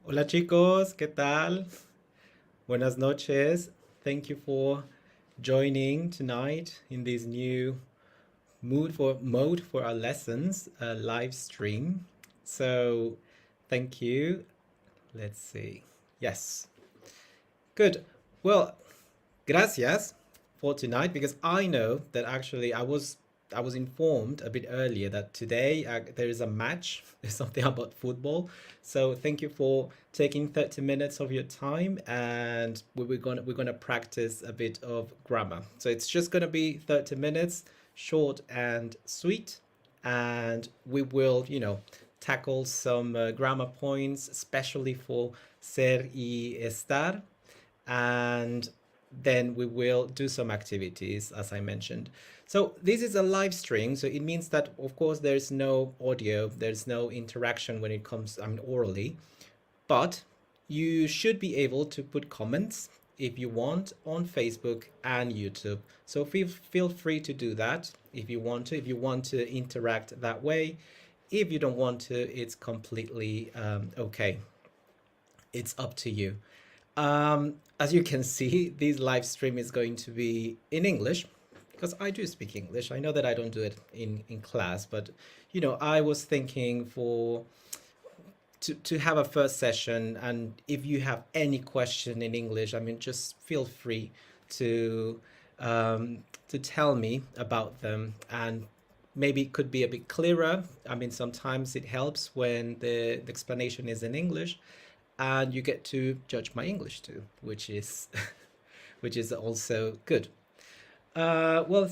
Hola chicos, ¿qué tal? Buenas noches. Thank you for joining tonight in this new mode for our lessons, live stream. So, thank you. Let's see. Yes. Good. Well, gracias for tonight because I know that actually I was informed a bit earlier that today there is a match. There's something about football. So thank you for taking 30 minutes of your time, and we're gonna practice a bit of grammar. So it's just gonna be 30 minutes, short and sweet, and we will, tackle some grammar points, especially for ser y estar, and then we will do some activities as I mentioned. So this is a live stream, so it means that of course there's no audio, there's no interaction when it comes, orally, but you should be able to put comments if you want on Facebook and YouTube. So feel free to do that if you want to. If you want to interact that way, if you don't want to, it's completely okay. It's up to you. As you can see, this live stream is going to be in English because I do speak English. I know that I don't do it in class, but I was thinking to have a first session, and if you have any question in English, just feel free to to tell me about them, and maybe it could be a bit clearer. Sometimes it helps when the explanation is in English, and you get to judge my English too, which is which is also good. Well,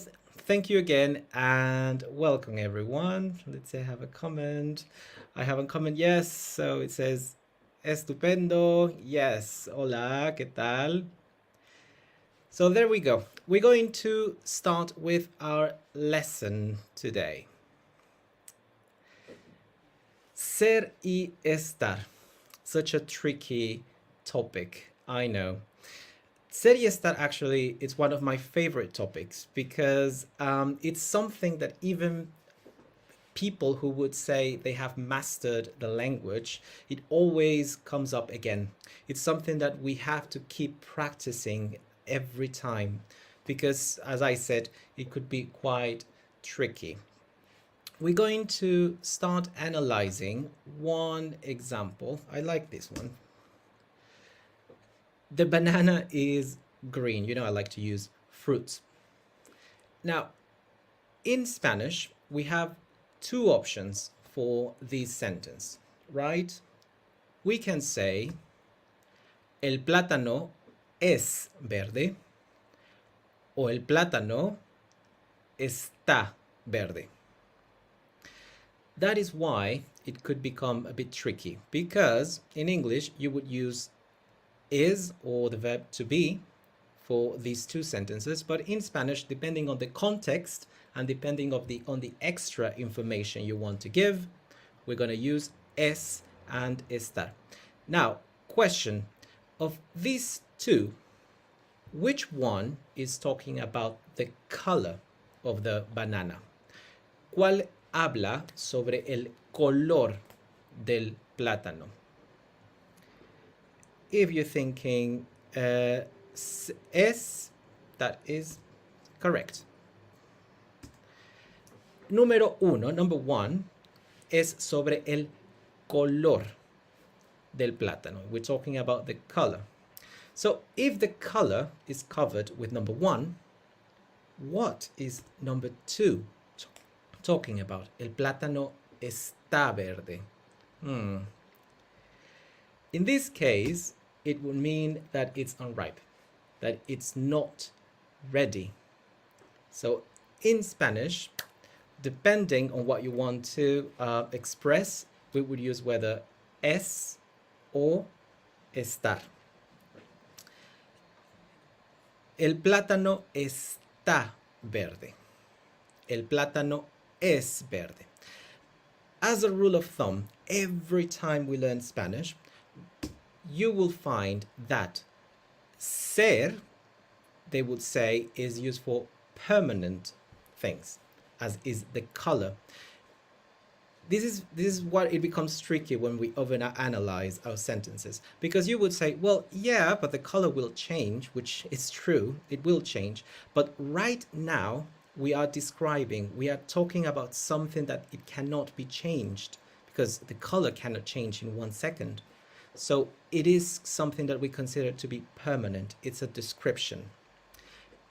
thank you again and welcome everyone. Let's say I have a comment. I have a comment, yes. So it says, estupendo. Yes. Hola, ¿qué tal? So there we go. We're going to start with our lesson today. Ser y estar. Such a tricky topic, I know. Ser y estar actually is one of my favorite topics because it's something that even people who would say they have mastered the language, it always comes up again. It's something that we have to keep practicing every time because, as I said, it could be quite tricky. We're going to start analyzing one example. I like this one. The banana is green. I like to use fruits. Now, in Spanish, we have two options for this sentence, right? We can say, el plátano es verde, o el plátano está verde. That is why it could become a bit tricky, because in English you would use is or the verb to be for these two sentences, but in Spanish, depending on the context and depending on the extra information you want to give, we're going to use es and estar. Now, question, of these two, which one is talking about the color of the banana? ¿Cuál habla sobre el color del plátano? If you're thinking es, that is correct. Number one, es sobre el color del plátano. We're talking about the color. So if the color is covered with number one, what is number two talking about? El plátano está verde. In this case, it would mean that it's unripe, that it's not ready. So in Spanish, depending on what you want to express, we would use whether es or estar. El plátano está verde. El plátano es verde. As a rule of thumb, every time we learn Spanish, you will find that ser, they would say, is used for permanent things, as is the color. this is what it becomes tricky when we overanalyze our sentences, because you would say, well, yeah, but the color will change, which is true, it will change, but right now we are talking about something that it cannot be changed, because the color cannot change in 1 second. So it is something that we consider to be permanent. It's a description.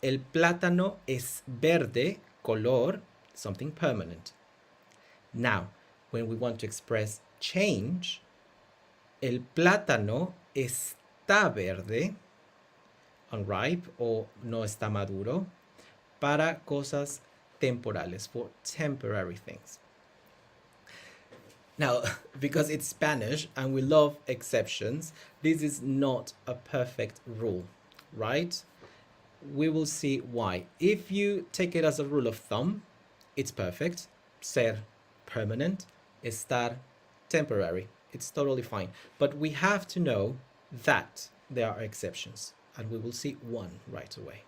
El plátano es verde, color, something permanent. Now, when we want to express change, el plátano está verde, unripe, or no está maduro, para cosas temporales, for temporary things. Now, because it's Spanish and we love exceptions, this is not a perfect rule, right? We will see why. If you take it as a rule of thumb, it's perfect. Ser, permanent. Estar, temporary. It's totally fine. But we have to know that there are exceptions, and we will see one right away.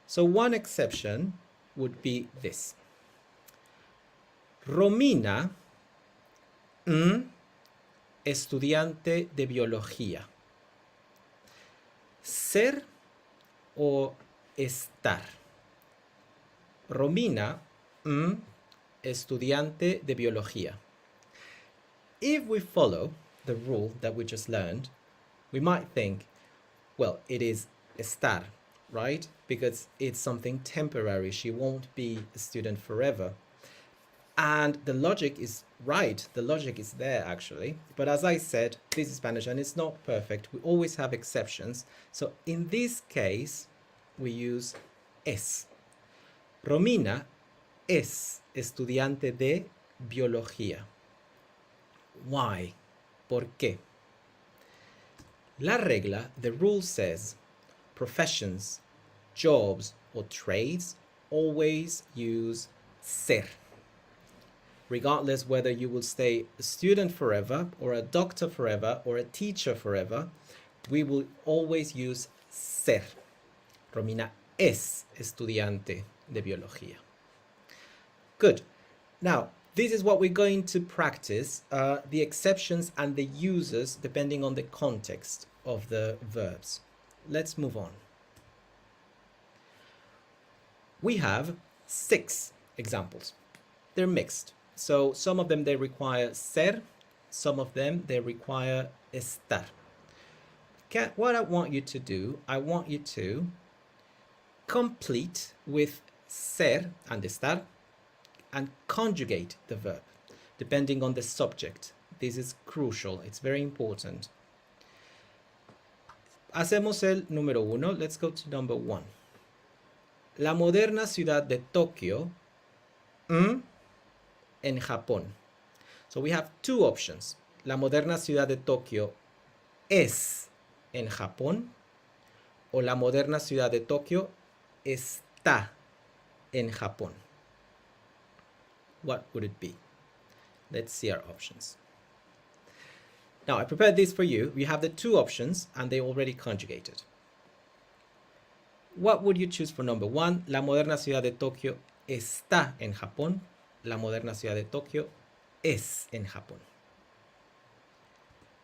So one exception would be this. Romina, estudiante de biología. Ser o estar. Romina, estudiante de biología. If we follow the rule that we just learned, we might think, well, it is estar, right? Because it's something temporary. She won't be a student forever. And the logic is right. The logic is there, actually. But as I said, this is Spanish and it's not perfect. We always have exceptions. So in this case, we use es. Romina es estudiante de biología. Why? ¿Por qué? La regla, the rule says, professions, jobs, or trades always use ser. Regardless whether you will stay a student forever, or a doctor forever, or a teacher forever, we will always use ser. Romina es estudiante de biología. Good. Now, this is what we're going to practice, the exceptions and the uses depending on the context of the verbs. Let's move on. We have 6 examples. They're mixed. So some of them, they require ser. Some of them, they require estar. What I want you to do, I want you to complete with ser and estar and conjugate the verb depending on the subject. This is crucial. It's very important. Hacemos el número 1. Let's go to number 1. La moderna ciudad de Tokio en Japón. So we have 2 options. La moderna ciudad de Tokio es en Japón, o la moderna ciudad de Tokio está en Japón. What would it be? Let's see our options. Now, I prepared this for you. You have the 2 options and they already conjugated. What would you choose for number 1? La moderna ciudad de Tokio está en Japón. La moderna ciudad de Tokio es en Japón.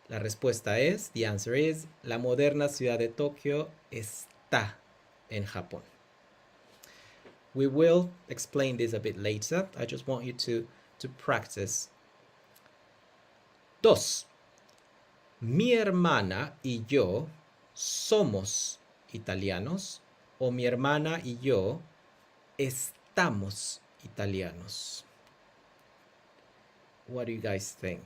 La respuesta es, the answer is, la moderna ciudad de Tokio está en Japón. We will explain this a bit later. I just want you to practice. 2. Mi hermana y yo somos italianos, o mi hermana y yo estamos italianos. What do you guys think?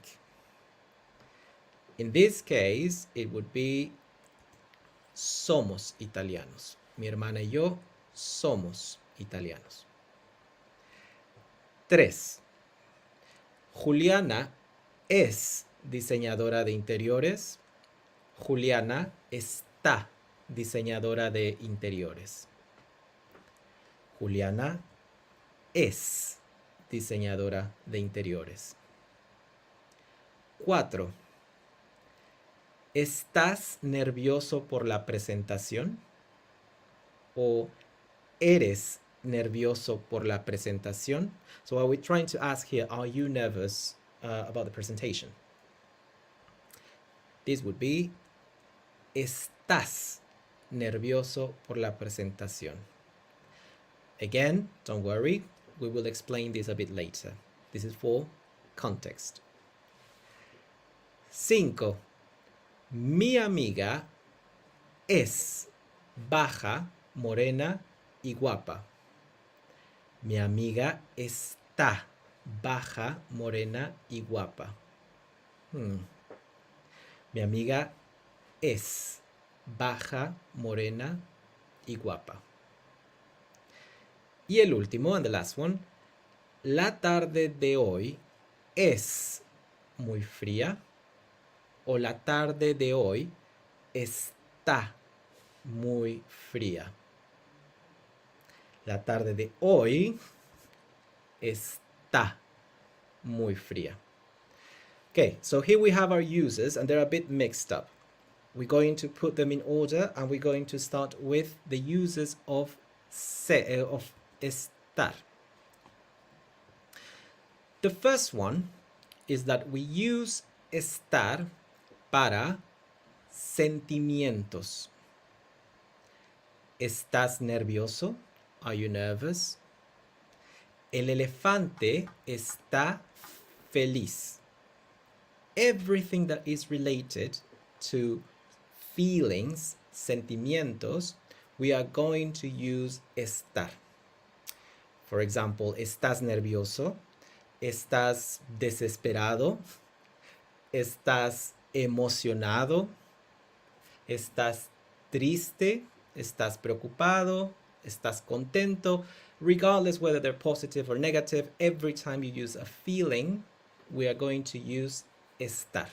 In this case, it would be somos italianos. Mi hermana y yo somos italianos. 3. Juliana es diseñadora de interiores. Juliana está diseñadora de interiores. Juliana es diseñadora de interiores. 4. ¿Estás nervioso por la presentación? ¿O eres nervioso por la presentación? So are we trying to ask here, are you nervous about the presentation? This would be, ¿estás nervioso por la presentación? Again, don't worry, we will explain this a bit later. This is for context. 5. Mi amiga es baja, morena y guapa. Mi amiga está baja, morena y guapa. Mi amiga es baja, morena y guapa. Y el último, and the last one, la tarde de hoy es muy fría o la tarde de hoy está muy fría. La tarde de hoy está muy fría. Okay, so here we have our uses and they're a bit mixed up. We're going to put them in order and we're going to start with the uses of estar. The first one is that we use estar para sentimientos. ¿Estás nervioso? Are you nervous? El elefante está feliz. Everything that is related to feelings, sentimientos, we are going to use estar. For example, ¿estás nervioso? ¿Estás desesperado? ¿Estás emocionado? ¿Estás triste? ¿Estás preocupado? ¿Estás contento? Regardless whether they're positive or negative, every time you use a feeling, we are going to use estar.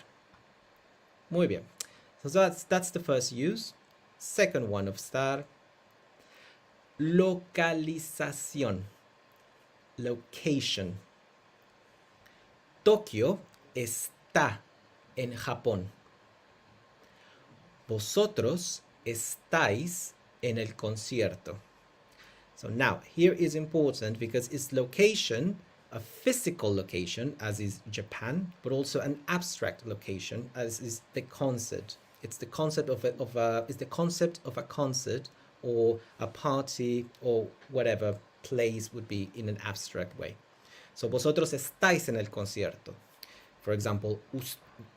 Muy bien. So that's the first use. Second one of estar. Localización. Location. Tokio está en Japón. Vosotros estáis en el concierto. So now, here is important because it's location, a physical location, as is Japan, but also an abstract location, as is the concert. It's the concept of a concert or a party or whatever place would be in an abstract way. So, vosotros estáis en el concierto. For example,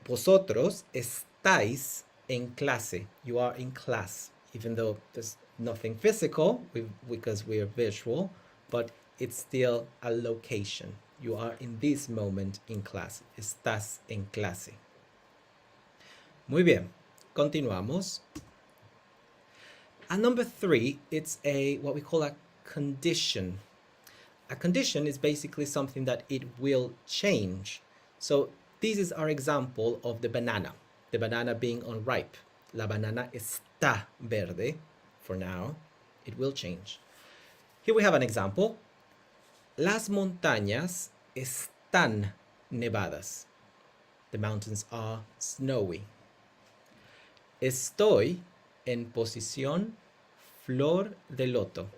vosotros estáis en clase. You are in class, even though there's nothing physical because we are visual, but it's still a location. You are in this moment in class. Estás en clase. Muy bien. Continuamos. And number 3, it's what we call a condition. A condition is basically something that it will change. So this is our example of the banana being unripe. La banana está verde. For now, it will change. Here we have an example. Las montañas están nevadas. The mountains are snowy. Estoy en posición flor de loto.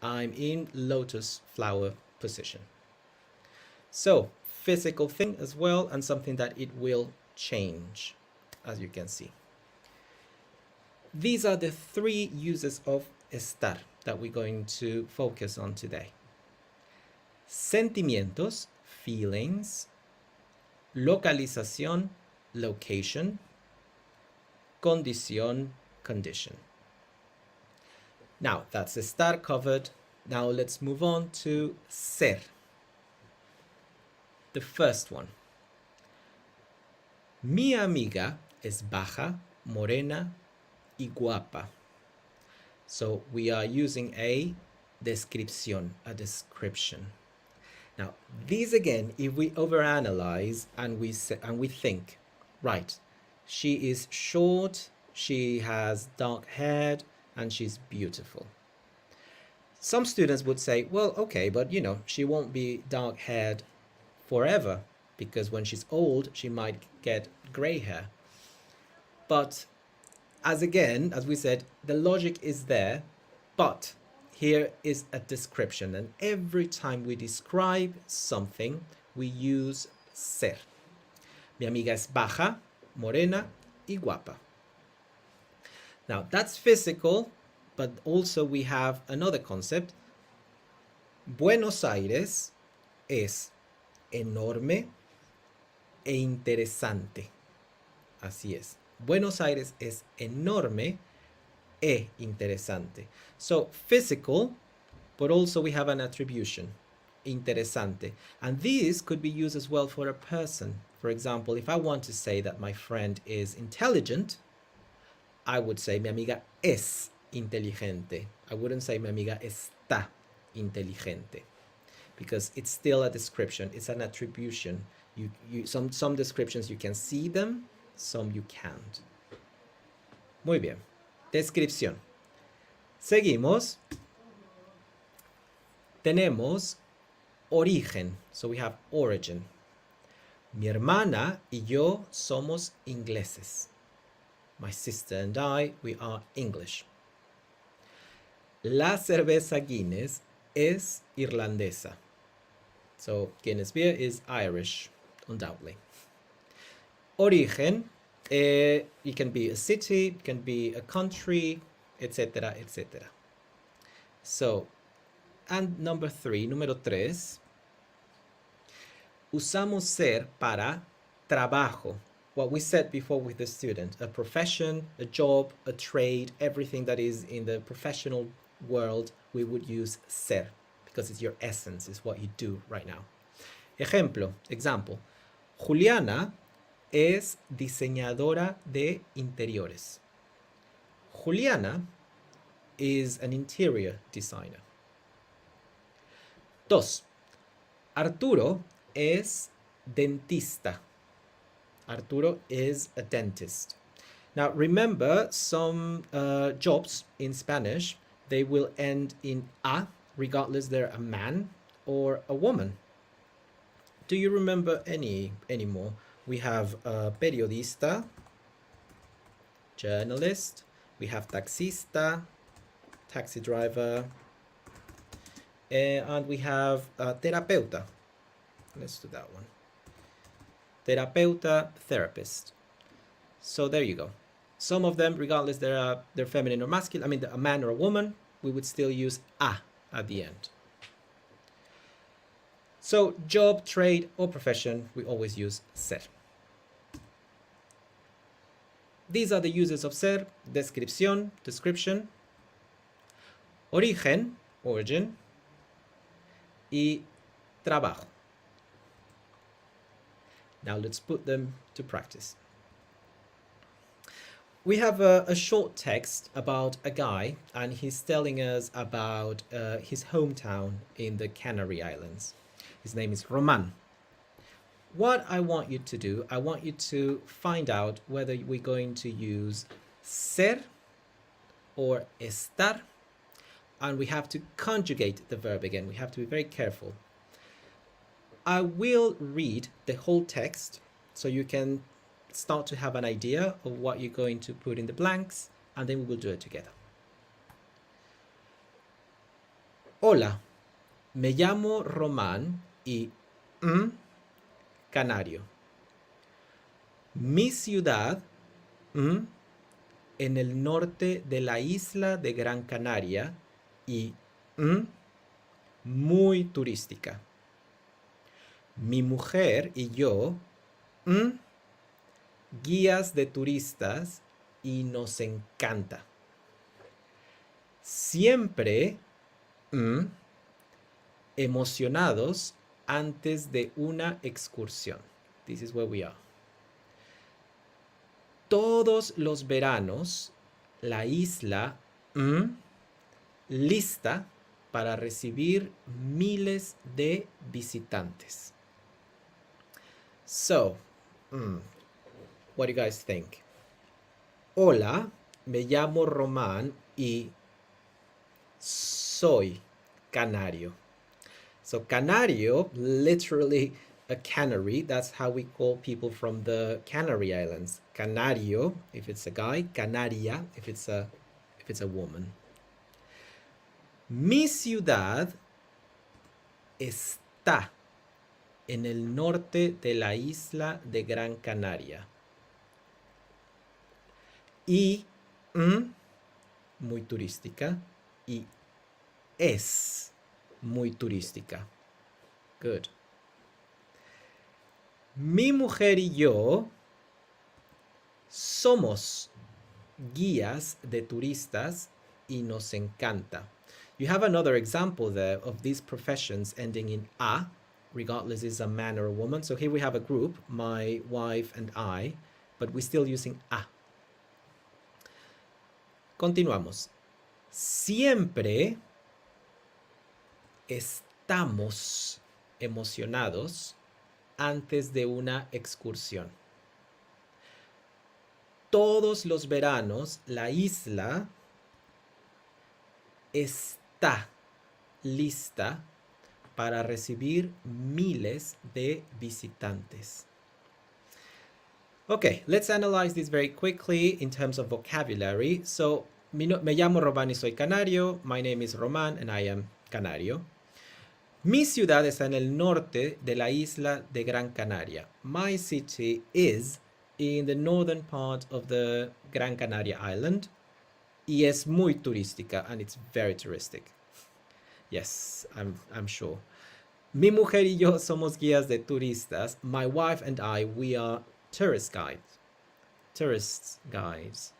I'm in lotus flower position. So, physical thing as well, and something that it will change, as you can see. These are the 3 uses of estar that we're going to focus on today. Sentimientos, feelings. Localización, location. Condición, condition. Now, that's estar covered. Now let's move on to ser. The first one. Mi amiga es baja, morena y guapa. So we are using a descripción, a description. Now, these again, if we overanalyze and we think, right, she is short, she has dark hair, and she's beautiful. Some students would say, well, okay, but she won't be dark-haired forever because when she's old, she might get gray hair. But as we said, the logic is there, but here is a description, and every time we describe something, we use ser. Mi amiga es baja, morena y guapa. Now, that's physical, but also we have another concept. Buenos Aires es enorme e interesante. Así es. Buenos Aires es enorme e interesante. So physical, but also we have an attribution, interesante. And this could be used as well for a person. For example, if I want to say that my friend is intelligent, I would say mi amiga es inteligente. I wouldn't say mi amiga está inteligente, because it's still a description. It's an attribution. Some descriptions you can see them, some you can't. Muy bien. Descripción. Seguimos. Tenemos origen. So we have origin. Mi hermana y yo somos ingleses. My sister and I, we are English. La cerveza Guinness es irlandesa. So Guinness beer is Irish, undoubtedly. Origen, it can be a city, it can be a country, etc., etc. So, and número 3, usamos ser para trabajo. What we said before with the student, a profession, a job, a trade, everything that is in the professional world, we would use ser, because it's your essence, it's what you do right now. Example, Juliana es diseñadora de interiores. Juliana is an interior designer. 2. Arturo es dentista. Arturo is a dentist. Now remember, some jobs in Spanish, they will end in a, regardless they're a man or a woman. Do you remember any more? We have periodista, journalist, we have taxista, taxi driver, and we have terapeuta. Let's do that one. Terapeuta, therapist. So there you go. Some of them, regardless they're feminine or masculine, I mean a man or a woman, we would still use a at the end. So job, trade, or profession, we always use ser. These are the uses of ser: descripción, description, origen, origin, y trabajo. Now let's put them to practice. We have a short text about a guy, and he's telling us about his hometown in the Canary Islands. His name is Roman. What I want you to do, I want you to find out whether we're going to use ser or estar, and we have to conjugate the verb again. We have to be very careful. I will read the whole text so you can start to have an idea of what you're going to put in the blanks, and then we will do it together. Hola, me llamo Román y canario. Mi ciudad en el norte de la isla de Gran Canaria y muy turística. Mi mujer y yo guías de turistas y nos encanta. Siempre emocionados antes de una excursión. This is where we are. Todos los veranos, la isla lista para recibir miles de visitantes. So, what do you guys think? Hola, me llamo Román y soy canario. So canario, literally a canary. That's how we call people from the Canary Islands. Canario, if it's a guy. Canaria, if it's a woman. Mi ciudad está en el norte de la isla de Gran Canaria. Y muy turística. Y es muy turística. Good. Mi mujer y yo somos guías de turistas y nos encanta. You have another example there of these professions ending in a, regardless is a man or a woman. So here we have a group, my wife and I, but we're still using a. Continuamos. Siempre estamos emocionados antes de una excursión. Todos los veranos la isla está lista para recibir miles de visitantes. Okay, let's analyze this very quickly in terms of vocabulary. So, me llamo Román y soy canario. My name is Román and I am canario. Mi ciudad está en el norte de la isla de Gran Canaria. My city is in the northern part of the Gran Canaria island. Y es muy turística, and it's very touristic. Yes, I'm sure. Mi mujer y yo somos guías de turistas. My wife and I, we are tourist guides. Tourist guides.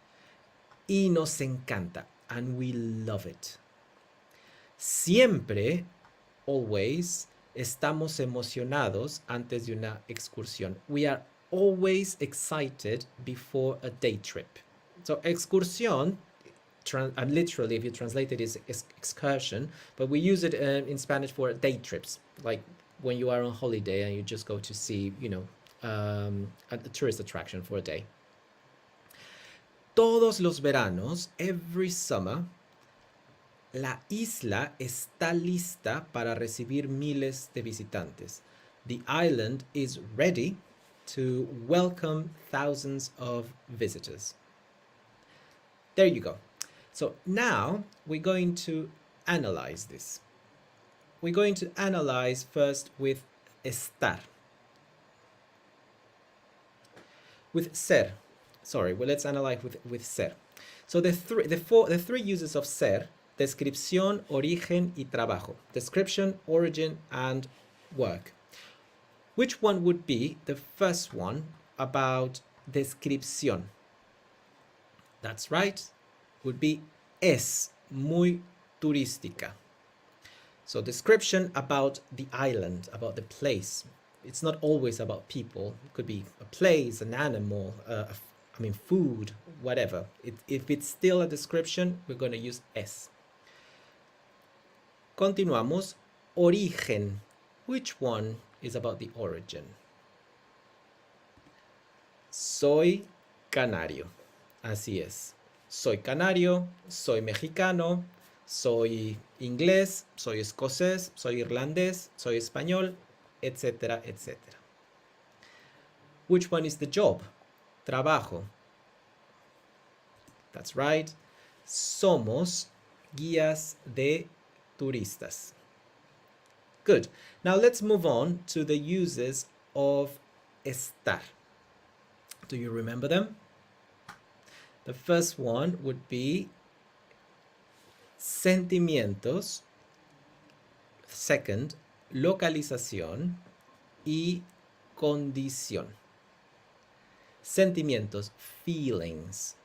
Y nos encanta, and we love it. Siempre, always, estamos emocionados antes de una excursión. We are always excited before a day trip. So, excursión, and literally, if you translate it, is excursion, but we use it in Spanish for day trips, like when you are on holiday and you just go to see, you know, a tourist attraction for a day. Todos los veranos, every summer, la isla está lista para recibir miles de visitantes. The island is ready to welcome thousands of visitors. There you go. So now we're going to analyze this. We're going to analyze first with estar. With ser. Sorry, well, let's analyze with ser. So the three uses of ser: descripción, origen, y trabajo. Description, origin, and work. Which one would be the first one about descripción? That's right, would be es muy turística. So description about the island, about the place. It's not always about people. It could be a place, an animal, food, whatever. If it's still a description, we're going to use es. Continuamos. Origen. Which one is about the origin? Soy canario. Así es. Soy canario, soy mexicano, soy inglés, soy escocés, soy irlandés, soy español, etc., etc. Which one is the job? Trabajo. That's right. Somos guías de turistas. Good. Now let's move on to the uses of estar. Do you remember them? The first one would be sentimientos. Second, localización. Y condición. Sentimientos, feelings.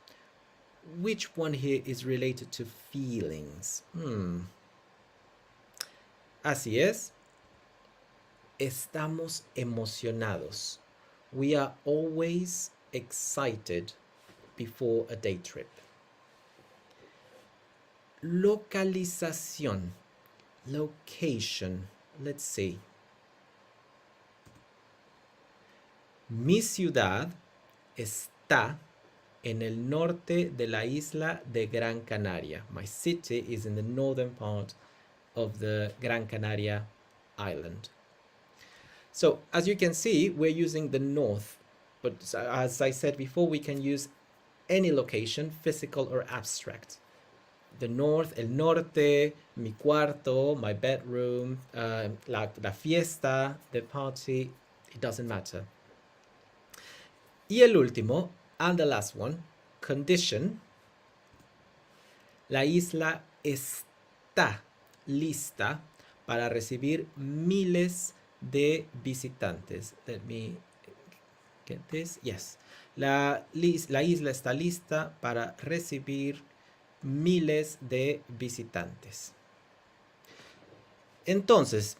Which one here is related to feelings? Así es. Estamos emocionados. We are always excited before a day trip. Localización. Location. Let's see. Mi ciudad está en el norte de la isla de Gran Canaria. My city is in the northern part of the Gran Canaria island. So, as you can see, we're using the north. But as I said before, we can use any location, physical or abstract. the north, el norte, mi cuarto, my bedroom, la fiesta, the party, it doesn't matter. Y el último, and the last one, condition. La isla está lista para recibir miles de visitantes. Let me get this. Yes. La isla está lista para recibir miles de visitantes. Entonces,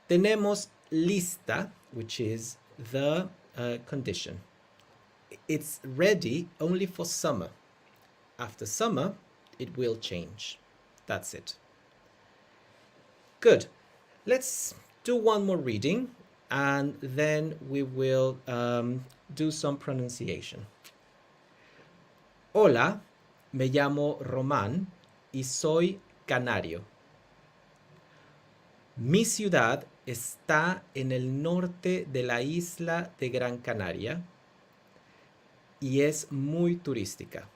tenemos lista, which is the condition. It's ready only for summer. After summer, it will change. That's it. Good. Let's do one more reading and then we will do some pronunciation. Hola, me llamo Román y soy canario. Mi ciudad está en el norte de la isla de Gran Canaria y es muy turística.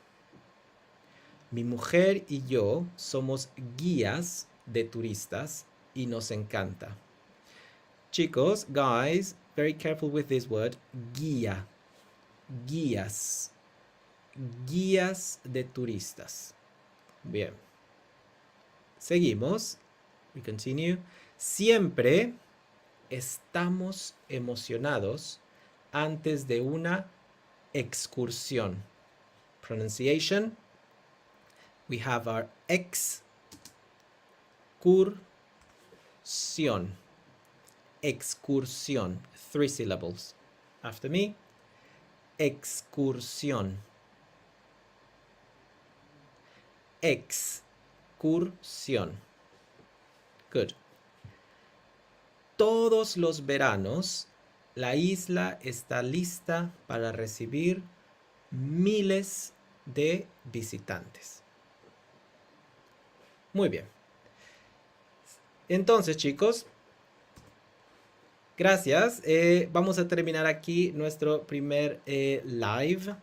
Mi mujer y yo somos guías de turistas y nos encanta. Chicos, guys, very careful with this word, guía, guías, guías de turistas. Bien. Seguimos. We continue. Siempre estamos emocionados antes de una excursión. Pronunciation. We have our excursión. Excursión. 3 syllables. After me. Excursión. Excursión. Good. Todos los veranos, la isla está lista para recibir miles de visitantes. Muy bien. Entonces, chicos, gracias. Vamos a terminar aquí nuestro primer live.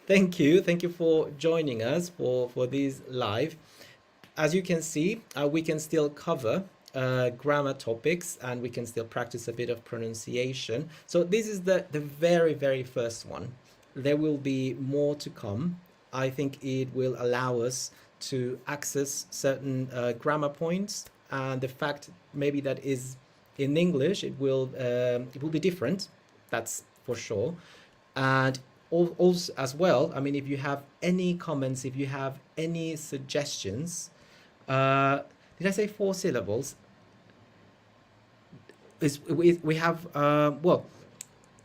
Thank you for joining us for this live. As you can see, we can still cover grammar topics and we can still practice a bit of pronunciation. So this is the very, very first one. There will be more to come. I think it will allow us to access certain grammar points, and the fact maybe that is in English it will be different, that's for sure. And also as well, I mean, if you have any comments, if you have any suggestions, did I say 4 syllables? We have well,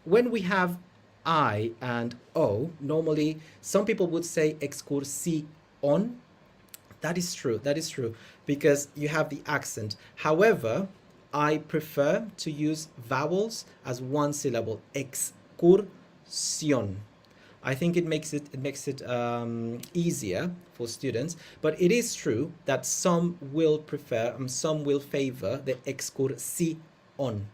when we have I and O, normally some people would say excursión. That is true, because you have the accent. However, I prefer to use vowels as 1 syllable, excursión. I think it makes it easier for students, but it is true that some will prefer and some will favor the excursión.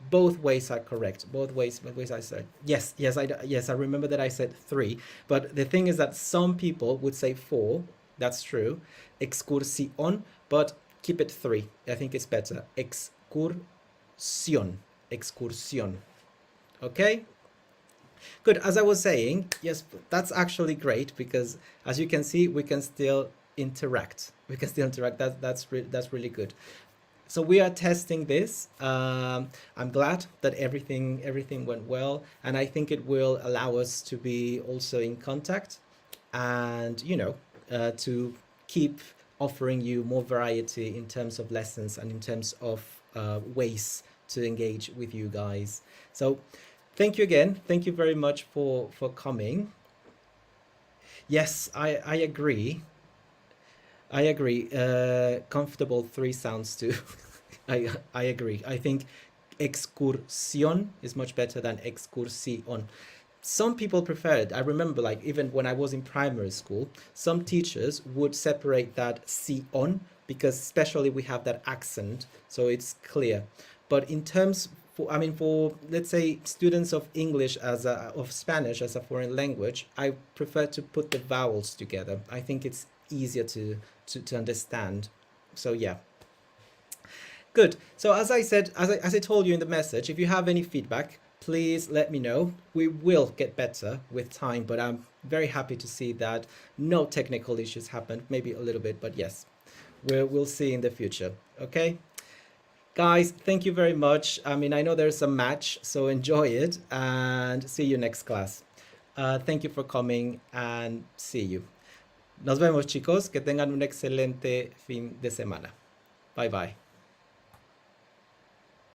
Both ways are correct. Both ways I said yes. I remember that I said 3, but the thing is that some people would say 4. That's true. Excursión, but keep it 3. I think it's better. Excursión. Okay. Good. As I was saying, yes, that's actually great because, as you can see, we can still interact. That's really good. So we are testing this. I'm glad that everything went well, and I think it will allow us to be also in contact, and to keep offering you more variety in terms of lessons and in terms of ways to engage with you guys. So thank you again. Thank you very much for coming. Yes, I agree. Comfortable 3 sounds too. I agree. I think excursión is much better than excursión. Some people prefer it. I remember, like, even when I was in primary school, some teachers would separate that sion because especially we have that accent, so it's clear. But in terms for let's say students of English of Spanish as a foreign language, I prefer to put the vowels together. I think it's easier to understand. So yeah. Good. So as I said, as I told you in the message, if you have any feedback, please let me know. We will get better with time, but I'm very happy to see that no technical issues happened. Maybe a little bit, but yes, we'll see in the future. Okay. Guys, thank you very much. I mean, I know there's a match, so enjoy it and see you next class. Thank you for coming and see you. Nos vemos, chicos. Que tengan un excelente fin de semana. Bye bye.